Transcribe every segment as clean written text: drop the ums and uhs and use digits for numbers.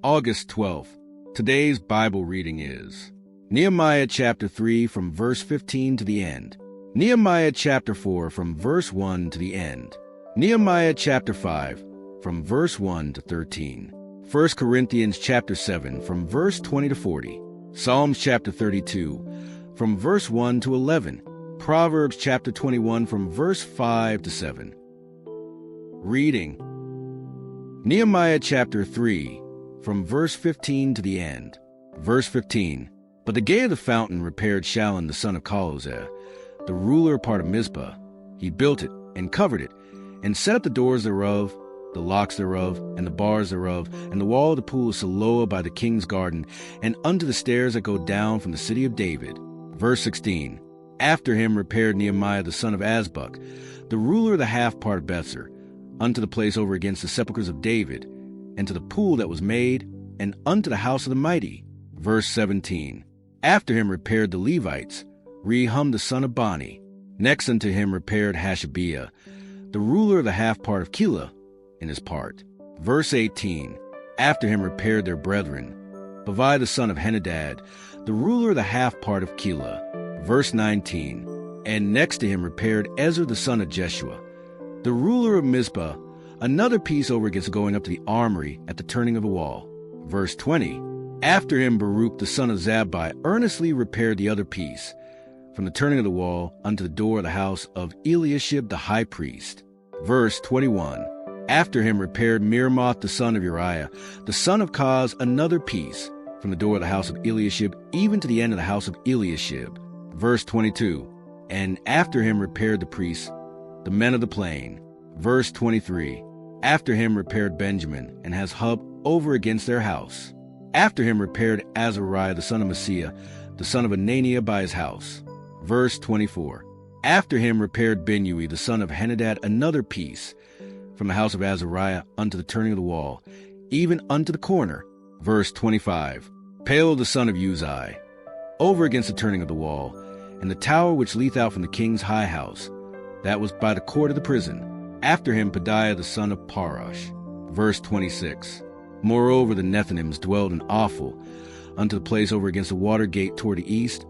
August 12th. Today's Bible reading is Nehemiah chapter 3 from verse 15 to the end. Nehemiah chapter 4 from verse 1 to the end. Nehemiah chapter 5 from verse 1 to 13. 1 Corinthians chapter 7 from verse 20 to 40. Psalms chapter 32 from verse 1 to 11. Proverbs chapter 21 from verse 5 to 7. Reading Nehemiah chapter 3 from verse 15 to the end. Verse 15. But the gate of the fountain repaired Shallun the son of Colhozeh, the ruler part of Mizpah. He built it, and covered it, and set up the doors thereof, the locks thereof, and the bars thereof, and the wall of the pool of Siloah by the king's garden, and unto the stairs that go down from the city of David. Verse 16. After him repaired Nehemiah the son of Azbuk, the ruler of the half part of Bethzer, unto the place over against the sepulchres of David, and to the pool that was made, and unto the house of the mighty. Verse 17. After him repaired the Levites, Rehum the son of Bani. Next unto him repaired Hashabiah, the ruler of the half part of Keilah, in his part. Verse 18. After him repaired their brethren, Bavai the son of Henadad, the ruler of the half part of Keilah. Verse 19. And next to him repaired Ezra the son of Jeshua, the ruler of Mizpah, another piece over against going up to the armory at the turning of the wall. Verse 20. After him Baruch the son of Zabbai earnestly repaired the other piece, from the turning of the wall unto the door of the house of Eliashib the high priest. Verse 21. After him repaired Meremoth the son of Uriah, the son of Koz, another piece, from the door of the house of Eliashib even to the end of the house of Eliashib. Verse 22. And after him repaired the priests, the men of the plain. Verse 23. After him repaired Benjamin, and has hub over against their house. After him repaired Azariah the son of Maaseiah, the son of Ananiah by his house. Verse 24. After him repaired Binnui the son of Henadad another piece, from the house of Azariah unto the turning of the wall, even unto the corner. Verse 25. Palel the son of Uzai, over against the turning of the wall, and the tower which leath out from the king's high house, that was by the court of the prison. After him Pedaiah the son of Parash. Verse 26. Moreover the Nethinims dwelled in Ophel, unto the place over against the water gate toward the east,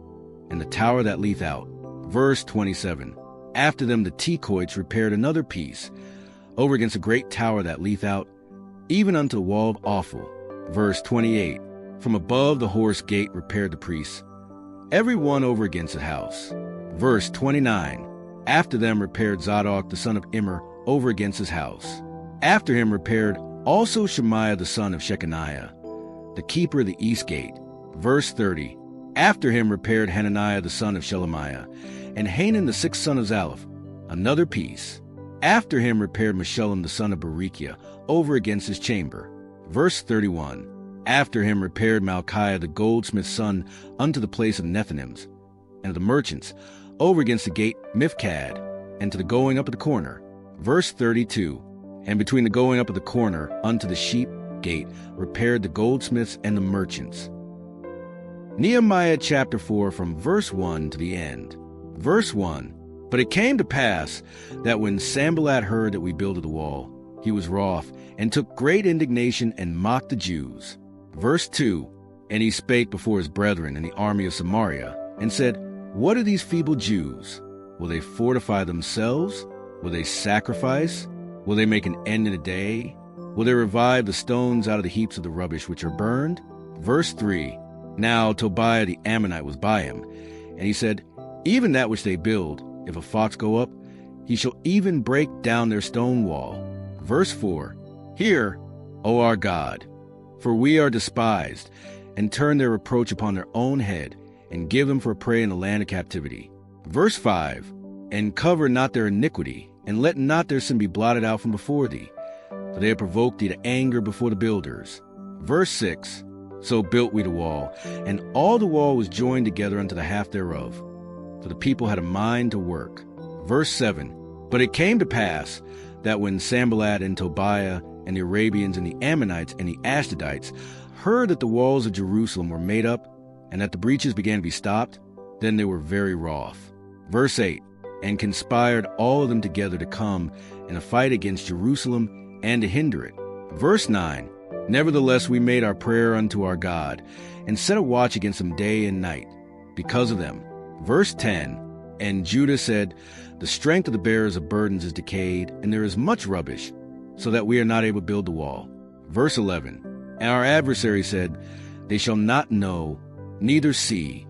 and the tower that leath out. Verse 27. After them the Tekoites repaired another piece, over against the great tower that leath out, even unto the wall of Ophel. Verse 28. From above the horse gate repaired the priests, every one over against the house. Verse 29. After them repaired Zadok the son of Immer over against his house. After him repaired also Shemaiah the son of Shechaniah, the keeper of the east gate. Verse 30. After him repaired Hananiah the son of Shelemiah, and Hanan the sixth son of Zalaph, another piece. After him repaired Meshullam the son of Berechiah over against his chamber. Verse 31. After him repaired Malchiah the goldsmith's son unto the place of Nethinims, and of the merchants, over against the gate Mifkad, and to the going up of the corner. Verse 32. And between the going up of the corner unto the sheep gate repaired the goldsmiths and the merchants. Nehemiah chapter 4 from verse 1 to the end. Verse 1. But it came to pass that when Sanballat heard that we builded the wall, he was wroth, and took great indignation, and mocked the Jews. Verse 2. And he spake before his brethren in the army of Samaria, and said, What are these feeble Jews? Will they fortify themselves? Will they sacrifice? Will they make an end in a day? Will they revive the stones out of the heaps of the rubbish which are burned? Verse 3. Now Tobiah the Ammonite was by him, and he said, Even that which they build, if a fox go up, he shall even break down their stone wall. Verse 4. Hear, O our God, for we are despised, and turn their reproach upon their own head, and give them for a prey in the land of captivity. Verse 5. And cover not their iniquity, and let not their sin be blotted out from before thee, for they have provoked thee to anger before the builders. Verse 6. So built we the wall, and all the wall was joined together unto the half thereof, for the people had a mind to work. Verse 7. But it came to pass that when Sanballat and Tobiah and the Arabians and the Ammonites and the Ashdodites heard that the walls of Jerusalem were made up, and that the breaches began to be stopped, then they were very wroth. Verse 8. And conspired all of them together to come in a fight against Jerusalem and to hinder it. Verse 9. Nevertheless, we made our prayer unto our God, and set a watch against them day and night, because of them. Verse 10, And Judah said, The strength of the bearers of burdens is decayed, and there is much rubbish, so that we are not able to build the wall. Verse 11, And our adversary said, They shall not know, neither see,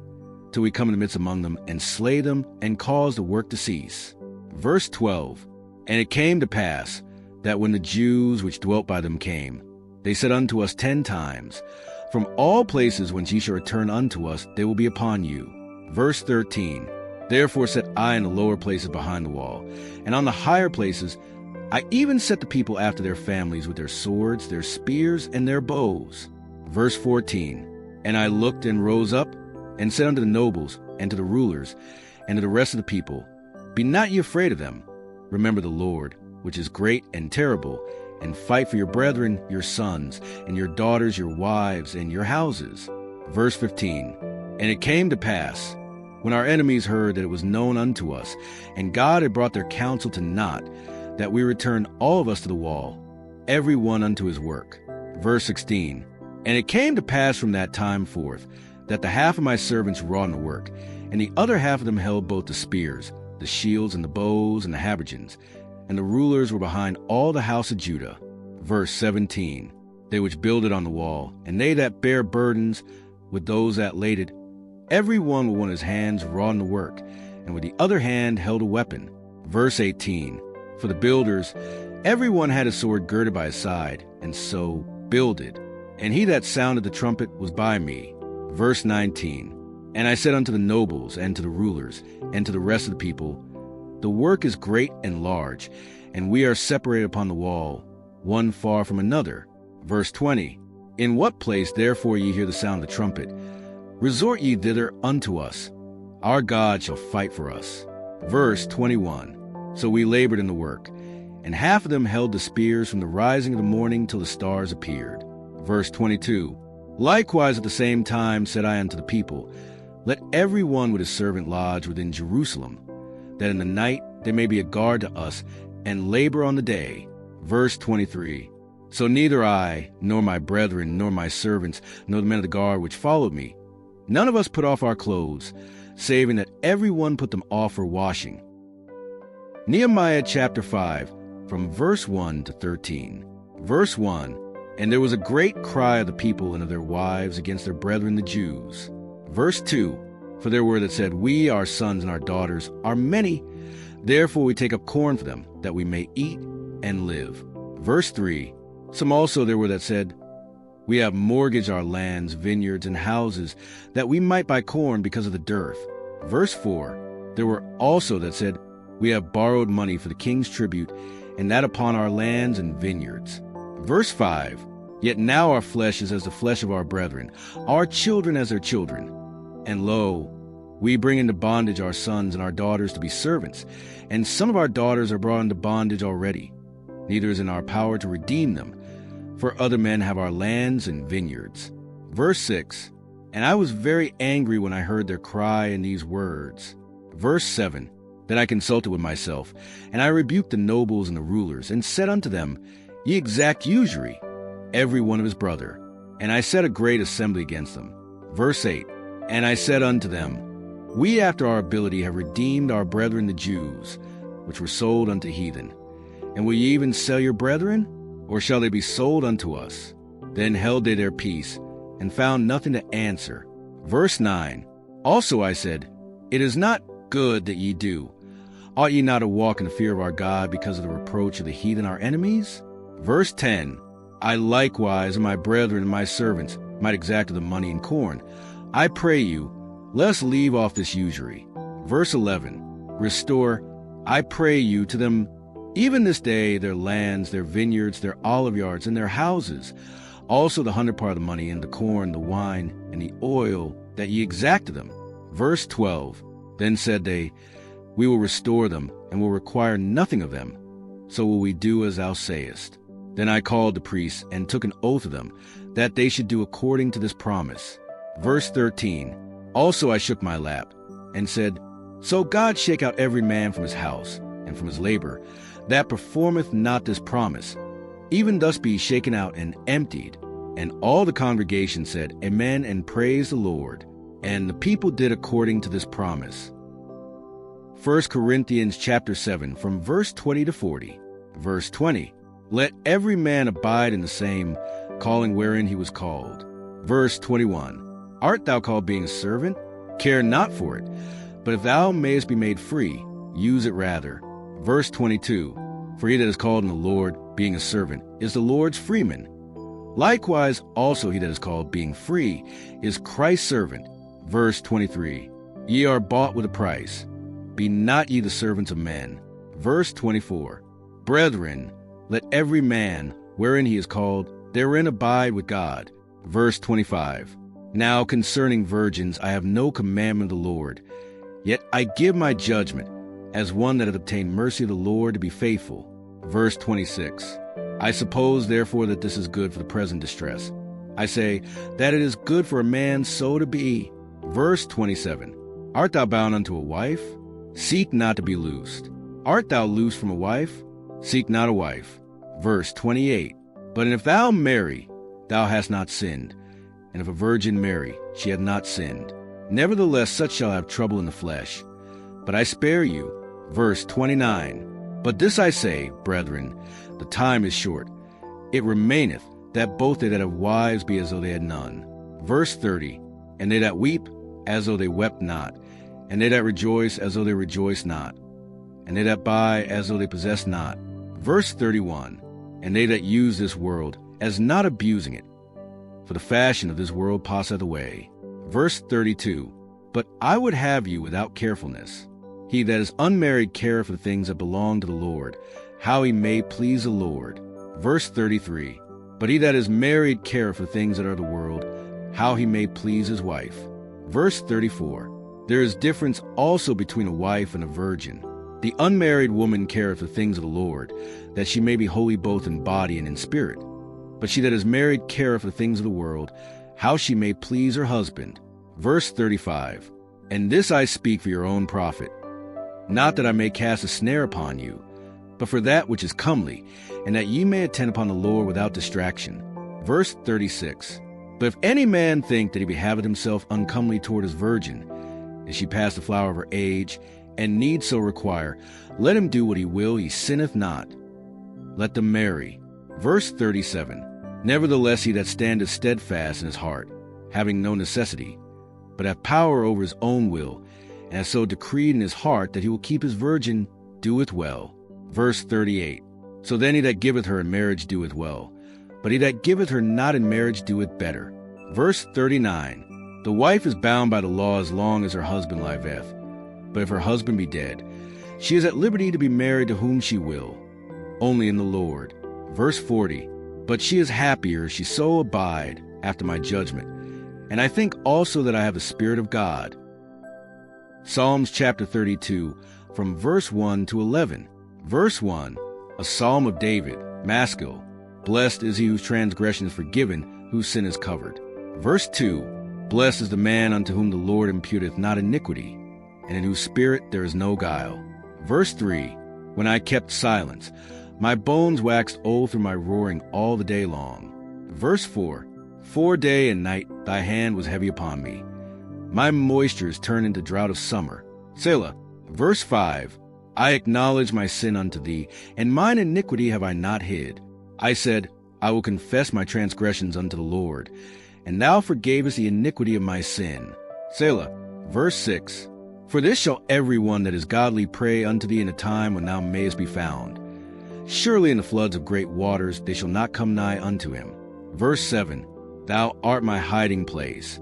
till we come in the midst among them, and slay them, and cause the work to cease. Verse 12, And it came to pass, that when the Jews which dwelt by them came, they said unto us 10 times, From all places whence ye shall return unto us, they will be upon you. Verse 13, Therefore set I in the lower places behind the wall, and on the higher places I even set the people after their families with their swords, their spears, and their bows. Verse 14, And I looked and rose up, and said unto the nobles, and to the rulers, and to the rest of the people, Be not ye afraid of them. Remember the Lord, which is great and terrible, and fight for your brethren, your sons, and your daughters, your wives, and your houses. Verse 15, And it came to pass, when our enemies heard that it was known unto us, and God had brought their counsel to naught, that we returned all of us to the wall, every one unto his work. Verse 16, And it came to pass from that time forth, that the half of my servants wrought in the work, and the other half of them held both the spears, the shields, and the bows, and the habergeons, and the rulers were behind all the house of Judah. Verse 17, They which builded on the wall, and they that bare burdens, with those that laid it, every one with one of his hands wrought in the work, and with the other hand held a weapon. Verse 18, For the builders, every one had a sword girded by his side, and so builded. And he that sounded the trumpet was by me. Verse 19, And I said unto the nobles, and to the rulers, and to the rest of the people, The work is great and large, and we are separated upon the wall, one far from another. Verse 20, In what place therefore ye hear the sound of the trumpet, resort ye thither unto us. Our God shall fight for us. Verse 21, So we labored in the work, and half of them held the spears from the rising of the morning till the stars appeared. Verse 22, Likewise at the same time said I unto the people, Let every one with his servant lodge within Jerusalem, that in the night there may be a guard to us, and labor on the day. Verse 23, So neither I, nor my brethren, nor my servants, nor the men of the guard which followed me, none of us put off our clothes, saving that every one put them off for washing. Nehemiah chapter 5, from verse 1 to 13. Verse 1, And there was a great cry of the people and of their wives against their brethren the Jews. Verse 2, For there were that said, We, our sons and our daughters, are many, therefore we take up corn for them, that we may eat and live. Verse 3, Some also there were that said, We have mortgaged our lands, vineyards, and houses, that we might buy corn because of the dearth. Verse 4, There were also that said, We have borrowed money for the king's tribute, and that upon our lands and vineyards. Verse 5, Yet now our flesh is as the flesh of our brethren, our children as their children. And lo, we bring into bondage our sons and our daughters to be servants, and some of our daughters are brought into bondage already. Neither is in our power to redeem them, for other men have our lands and vineyards. Verse 6, And I was very angry when I heard their cry in these words. Verse 7, Then I consulted with myself, and I rebuked the nobles and the rulers, and said unto them, Ye exact usury, every one of his brother. And I set a great assembly against them. Verse 8, And I said unto them, We after our ability have redeemed our brethren the Jews, which were sold unto heathen. And will ye even sell your brethren? Or shall they be sold unto us? Then held they their peace, and found nothing to answer. Verse 9, Also I said, It is not good that ye do. Ought ye not to walk in the fear of our God because of the reproach of the heathen our enemies? Verse 10, I likewise and my brethren and my servants might exact of the money and corn. I pray you, let us leave off this usury. Verse 11, Restore, I pray you, to them even this day their lands, their vineyards, their olive yards, and their houses, also the 100th part of the money, and the corn, the wine, and the oil, that ye exact of them. Verse 12, Then said they, We will restore them, and will require nothing of them. So will we do as thou sayest. Then I called the priests, and took an oath of them, that they should do according to this promise. Verse 13, Also I shook my lap, and said, So God shake out every man from his house, and from his labor, that performeth not this promise. Even thus be ye shaken out and emptied. And all the congregation said, Amen, and praised the Lord. And the people did according to this promise. 1 Corinthians chapter 7, from verse 20 to 40. Verse 20, let every man abide in the same calling wherein he was called. Verse 21, art thou called being a servant? Care not for it. But if thou mayest be made free, use it rather. Verse 22, for he that is called in the Lord, being a servant, is the Lord's freeman. Likewise also he that is called being free is Christ's servant. Verse 23, ye are bought with a price. Be not ye the servants of men. Verse 24, brethren, let every man, wherein he is called, therein abide with God. Verse 25, now concerning virgins I have no commandment of the Lord, yet I give my judgment, as one that hath obtained mercy of the Lord to be faithful. Verse 26, I suppose therefore that this is good for the present distress. I say, that it is good for a man so to be. Verse 27, art thou bound unto a wife? Seek not to be loosed. Art thou loosed from a wife? Seek not a wife. Verse 28, but if thou marry, thou hast not sinned. And if a virgin marry, she hath not sinned. Nevertheless, such shall have trouble in the flesh. But I spare you. Verse 29, but this I say, brethren, the time is short. It remaineth that both they that have wives be as though they had none. Verse 30, and they that weep, as though they wept not. And they that rejoice, as though they rejoice not. And they that buy, as though they possess not. Verse 31, and they that use this world, as not abusing it. For the fashion of this world passeth away. Verse 32, but I would have you without carefulness. He that is unmarried careth for the things that belong to the Lord, how he may please the Lord. Verse 33, but he that is married careth for things that are the world, how he may please his wife. Verse 34, there is difference also between a wife and a virgin. The unmarried woman careth for things of the Lord, that she may be holy both in body and in spirit. But she that is married careth for the things of the world, how she may please her husband. Verse 35, and this I speak for your own profit, not that I may cast a snare upon you, but for that which is comely, and that ye may attend upon the Lord without distraction. Verse 36, but if any man think that he behaveth himself uncomely toward his virgin, is she past the flower of her age, and need so require, let him do what he will, he sinneth not. Let them marry. Verse 37, nevertheless he that standeth steadfast in his heart, having no necessity, but hath power over his own will, and hath so decreed in his heart that he will keep his virgin, doeth well. Verse 38, so then he that giveth her in marriage doeth well, but he that giveth her not in marriage doeth better. Verse 39, the wife is bound by the law as long as her husband liveth, but if her husband be dead, she is at liberty to be married to whom she will, only in the Lord. Verse 40, but she is happier, she so abide after my judgment, and I think also that I have the Spirit of God. Psalms chapter 32, from verse 1 to 11. Verse 1, a psalm of David, Maskil. Blessed is he whose transgression is forgiven, whose sin is covered. Verse 2, blessed is the man unto whom the Lord imputeth not iniquity, and in whose spirit there is no guile. Verse 3, when I kept silence, my bones waxed old through my roaring all the day long. Verse 4, for day and night thy hand was heavy upon me. My moisture is turned into drought of summer. Selah. Verse 5, I acknowledge my sin unto thee, and mine iniquity have I not hid. I said, I will confess my transgressions unto the Lord, and thou forgavest the iniquity of my sin. Selah. Verse 6, for this shall every one that is godly pray unto thee in a time when thou mayest be found. Surely in the floods of great waters they shall not come nigh unto him. Verse 7, thou art my hiding place.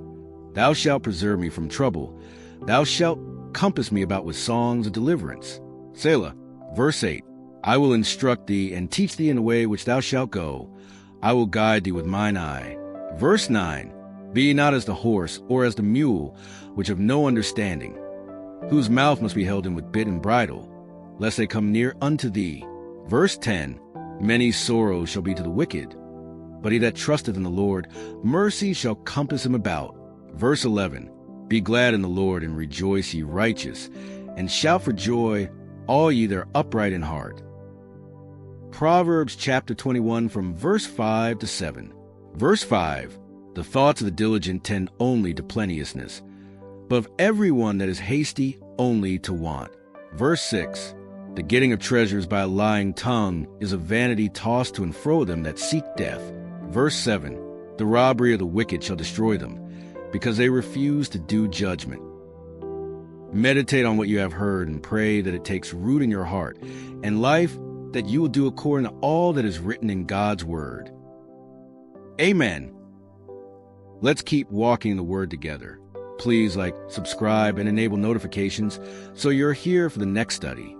Thou shalt preserve me from trouble. Thou shalt compass me about with songs of deliverance. Selah. Verse 8, I will instruct thee and teach thee in the way which thou shalt go. I will guide thee with mine eye. Verse 9, be ye not as the horse or as the mule, which have no understanding, whose mouth must be held in with bit and bridle, lest they come near unto thee. Verse 10, many sorrows shall be to the wicked, but he that trusteth in the Lord, mercy shall compass him about. Verse 11, be glad in the Lord, and rejoice, ye righteous, and shout for joy, all ye that are upright in heart. Proverbs chapter 21, from verse 5 to 7. Verse 5, the thoughts of the diligent tend only to plenteousness, but of everyone that is hasty only to want. Verse 6, the getting of treasures by a lying tongue is a vanity tossed to and fro them that seek death. Verse 7, the robbery of the wicked shall destroy them, because they refuse to do judgment. Meditate on what you have heard and pray that it takes root in your heart and life, that you will do according to all that is written in God's word. Amen. Let's keep walking the word together. Please subscribe, and enable notifications so you're here for the next study.